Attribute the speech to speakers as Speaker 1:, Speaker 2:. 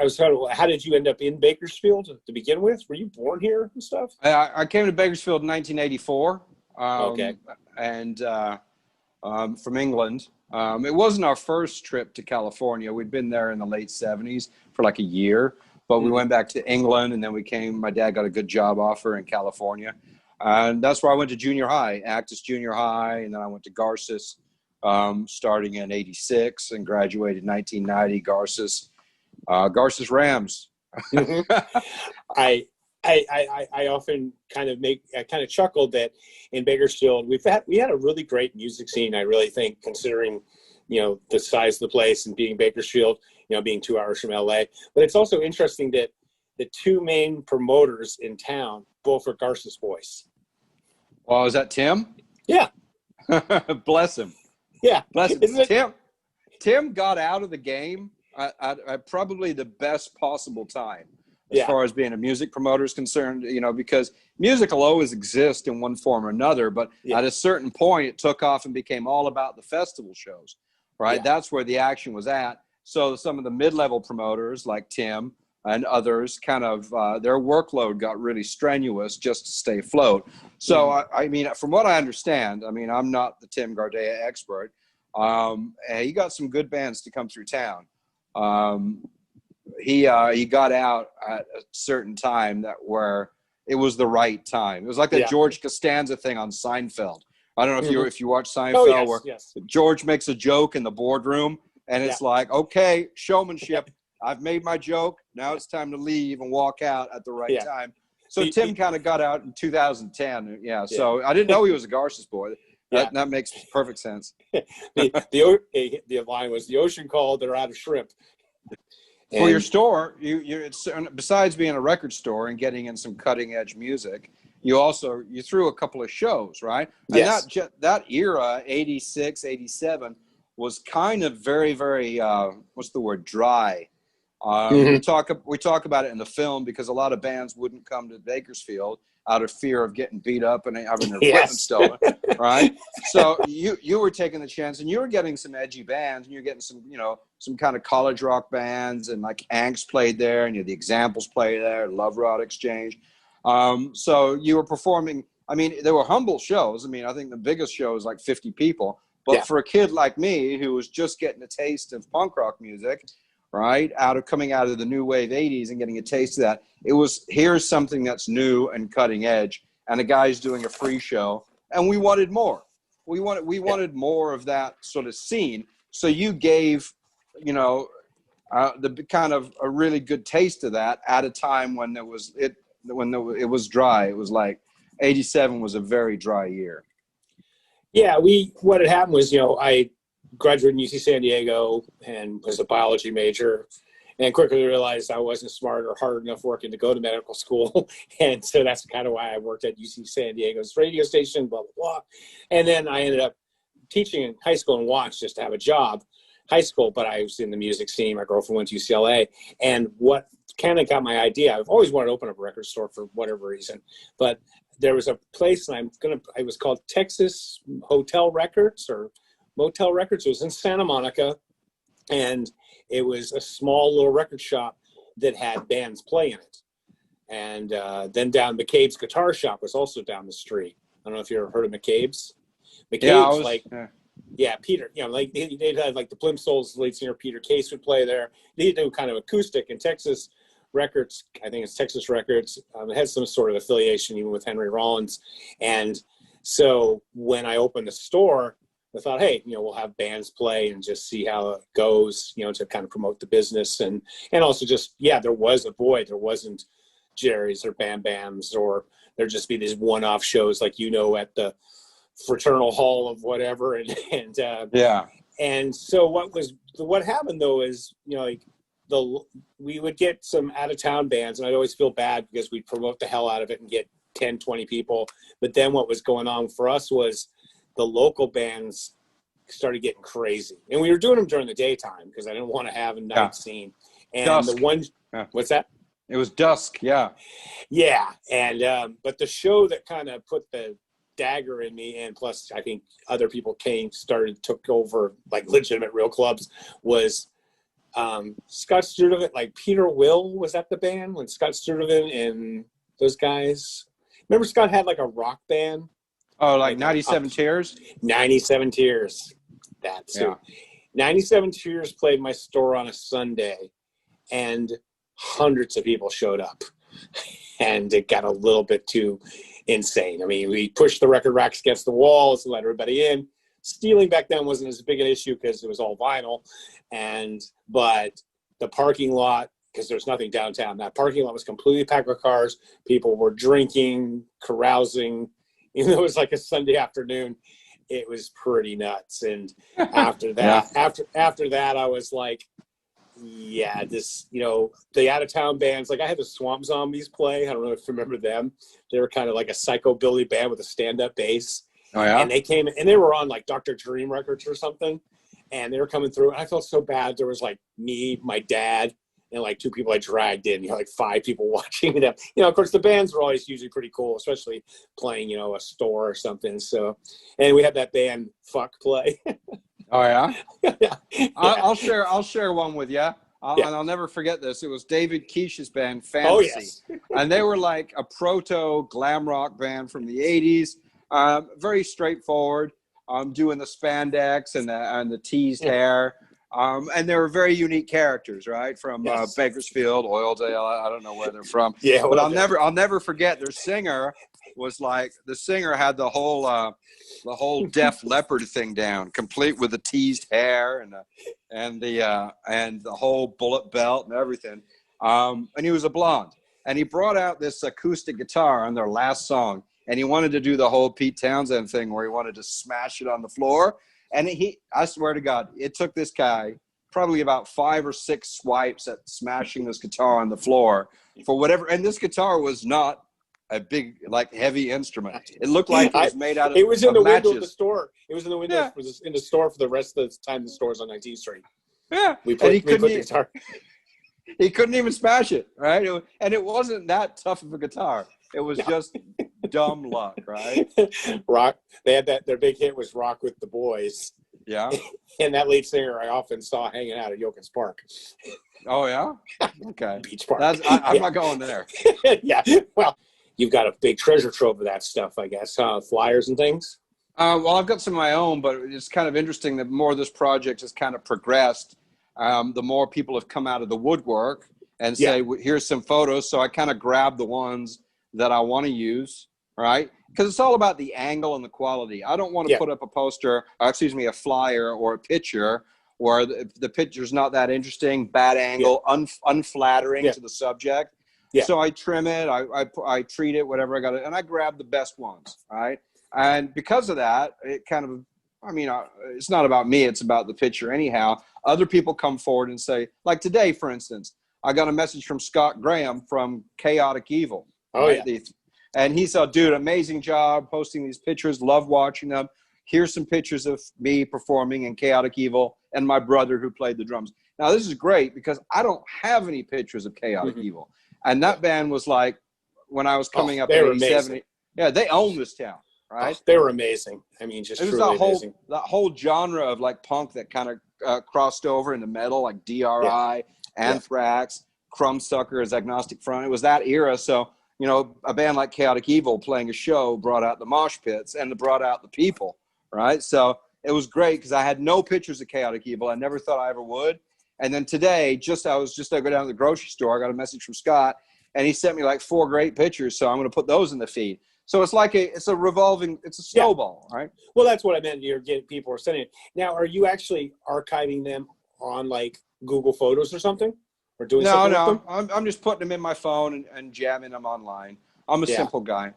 Speaker 1: was kind of, how did you end up in Bakersfield to begin with? Were you born here and stuff?
Speaker 2: I came to Bakersfield in 1984.
Speaker 1: Okay.
Speaker 2: And from England. It wasn't our first trip to California. We'd been there in the late 70s for like a year, but we went back to England, and then my dad got a good job offer in California. And that's where I went to junior high, Actus Junior High, and then I went to Garces starting in 86 and graduated in 1990, Garces Rams.
Speaker 1: I often kind of chuckled that in Bakersfield we had a really great music scene. I really think, considering the size of the place and being Bakersfield, being 2 hours from LA. But it's also interesting that the two main promoters in town both are Garces boys.
Speaker 2: Oh, is that Tim?
Speaker 1: Yeah.
Speaker 2: Bless him.
Speaker 1: Yeah.
Speaker 2: Bless him. Tim got out of the game at probably the best possible time. As far as being a music promoter is concerned, because music will always exist in one form or another, but at a certain point it took off and became all about the festival shows, right? Yeah. That's where the action was at. So some of the mid-level promoters like Tim and others kind of, their workload got really strenuous just to stay afloat. So, I mean, from what I understand, I'm not the Tim Gardea expert. He got some good bands to come through town. He got out at a certain time where it was the right time. It was like the George Costanza thing on Seinfeld. I don't know if you watch Seinfeld, where George makes a joke in the boardroom, and it's like, okay, showmanship. I've made my joke. Now it's time to leave and walk out at the right time. So Tim kind of got out in 2010. Yeah. So I didn't know he was a Garces boy. That makes perfect sense.
Speaker 1: The line was, the ocean called, they're out of shrimp.
Speaker 2: For your store, it's, besides being a record store and getting in some cutting edge music, you threw a couple of shows, right? And that era, 86, 87, was kind of very, very, what's the word, dry. We talk about it in the film because a lot of bands wouldn't come to Bakersfield out of fear of getting beat up and having their equipment stolen, right? So you were taking the chance, and you were getting some edgy bands, and you're getting some kind of college rock bands, and like Angst played there, and the Examples played there, Love Rod Exchange. So you were performing. There were humble shows. I think the biggest show was like 50 people. But for a kid like me who was just getting a taste of punk rock music, right, coming out of the new wave 80s and getting a taste of that, it was, here's something that's new and cutting edge, and a guy's doing a free show, and we wanted more. We wanted more of that sort of scene. So you gave, the kind of a really good taste of that at a time when it was dry. It was like 87 was a very dry year.
Speaker 1: Yeah, what had happened was, I graduated in UC San Diego and was a biology major, and quickly realized I wasn't smart or hard enough working to go to medical school. And so that's kind of why I worked at UC San Diego's radio station, blah, blah, blah. And then I ended up teaching in high school and Watts just to have a job. High school, but I was in the music scene. My girlfriend went to UCLA. And what kind of got my idea, I've always wanted to open up a record store for whatever reason, but there was a place, and it was called Texas Hotel Records or Motel Records. It was in Santa Monica, and it was a small little record shop that had bands play in it. And then down McCabe's Guitar Shop was also down the street. I don't know if you ever heard of McCabe's. Peter, they'd have like the Plimsolls lead singer Peter Case would play there. They do kind of acoustic, and Texas Records, I think it's Texas Records, it has some sort of affiliation even with Henry Rollins. And so when I opened the store, I thought, hey, we'll have bands play and just see how it goes, to kind of promote the business. And also just, there was a void. There wasn't Jerry's or Bam Bam's, or there'd just be these one-off shows like, at the Fraternal Hall of whatever. And so what happened though is, we would get some out-of-town bands, and I'd always feel bad because we'd promote the hell out of it and get 10, 20 people. But then what was going on for us was the local bands started getting crazy. And we were doing them during the daytime because I didn't want to have a night scene. And dusk. What's that?
Speaker 2: It was dusk, yeah.
Speaker 1: Yeah, and but the show that kind of put the dagger in me, and plus I think other people took over like legitimate real clubs, was Scott Sturtevant, like Peter Will was at the band when Scott Sturtevant and those guys. Remember Scott had like a rock band?
Speaker 2: Oh, like 97 Tears?
Speaker 1: 97 Tears. That's it. 97 Tears played my store on a Sunday, and hundreds of people showed up. And it got a little bit too insane. I mean, we pushed the record racks against the walls and let everybody in. Stealing back then wasn't as big an issue because it was all vinyl. But the parking lot, because there's nothing downtown, that parking lot was completely packed with cars. People were drinking, carousing. Even though it was like a Sunday afternoon, it was pretty nuts. And after that, after that, I was like, yeah, this, the out of town bands, like I had the Swamp Zombies play. I don't know if you remember them. They were kind of like a psychobilly band with a stand-up bass.
Speaker 2: Oh yeah.
Speaker 1: And they came and they were on like Dr. Dream Records or something. And they were coming through, and I felt so bad. There was like me, my dad, and like two people I dragged in, like 5 people watching them. Of course the bands were always usually pretty cool, especially playing, a store or something. So, and we had that band Fuck play.
Speaker 2: Oh yeah.
Speaker 1: Yeah.
Speaker 2: I'll share one with you. And I'll never forget this. It was David Keish's band Fantasy.
Speaker 1: Oh, yes.
Speaker 2: And they were like a proto glam rock band from the 80s. Very straightforward. Doing the spandex and the teased hair. And they were very unique characters, right? From Bakersfield, Oildale. I don't know where they're from.
Speaker 1: Yeah,
Speaker 2: but I'll never forget their singer was like, the singer had the whole Def Leppard thing down, complete with the teased hair and the whole bullet belt and everything. And he was a blonde, and he brought out this acoustic guitar on their last song, and he wanted to do the whole Pete Townsend thing where he wanted to smash it on the floor. And I swear to God, it took this guy probably about 5 or 6 swipes at smashing this guitar on the floor for whatever. And this guitar was not a big, like, heavy instrument. It looked like it was made out of
Speaker 1: It was in the
Speaker 2: matches.
Speaker 1: window of the store. It was in the window in the store for the rest of the time the store's on 19th Street.
Speaker 2: Yeah.
Speaker 1: We put the guitar.
Speaker 2: He couldn't even smash it, right? And it wasn't that tough of a guitar. It was just dumb luck, right?
Speaker 1: Rock. They had their big hit was Rock with the Boys.
Speaker 2: Yeah.
Speaker 1: And that lead singer I often saw hanging out at Yokas Park.
Speaker 2: Oh, yeah? Okay.
Speaker 1: Beach Park.
Speaker 2: I'm not going there.
Speaker 1: Yeah. Well, you've got a big treasure trove of that stuff, I guess, flyers and things.
Speaker 2: Well, I've got some of my own, but it's kind of interesting that more of this project has kind of progressed. The more people have come out of the woodwork and say, here's some photos. So I kind of grab the ones that I want to use, right? Because it's all about the angle and the quality. I don't want to put up a flyer or a picture where the picture's not that interesting, bad angle, unflattering to the subject. Yeah. So I trim it, I treat it, whatever I got it, and I grab the best ones, right? And because of that, it kind of, it's not about me, it's about the picture anyhow. Other people come forward and say, like today, for instance, I got a message from Scott Graham from Chaotic Evil.
Speaker 1: Oh,
Speaker 2: right?
Speaker 1: yeah.
Speaker 2: And he said, dude, amazing job posting these pictures, love watching them. Here's some pictures of me performing in Chaotic Evil and my brother who played the drums. Now, this is great because I don't have any pictures of Chaotic Evil. And that band was like, when I was coming up in 87, they own this town, right?
Speaker 1: Oh, they were amazing. I mean, just truly amazing.
Speaker 2: That whole genre of like punk that kind of crossed over into metal, like DRI, Anthrax, Crumbsuckers, Agnostic Front. It was that era. So, a band like Chaotic Evil playing a show brought out the mosh pits and brought out the people, right? So it was great because I had no pictures of Chaotic Evil. I never thought I ever would. And then today, I was just going to go down to the grocery store. I got a message from Scott, and he sent me like 4 great pictures. So I'm going to put those in the feed. So it's like it's a snowball, right?
Speaker 1: Well, that's what I meant. People are sending it. Now, are you actually archiving them on like Google Photos or something? Or doing something with them?
Speaker 2: I'm just putting them in my phone and jamming them online. I'm a simple guy.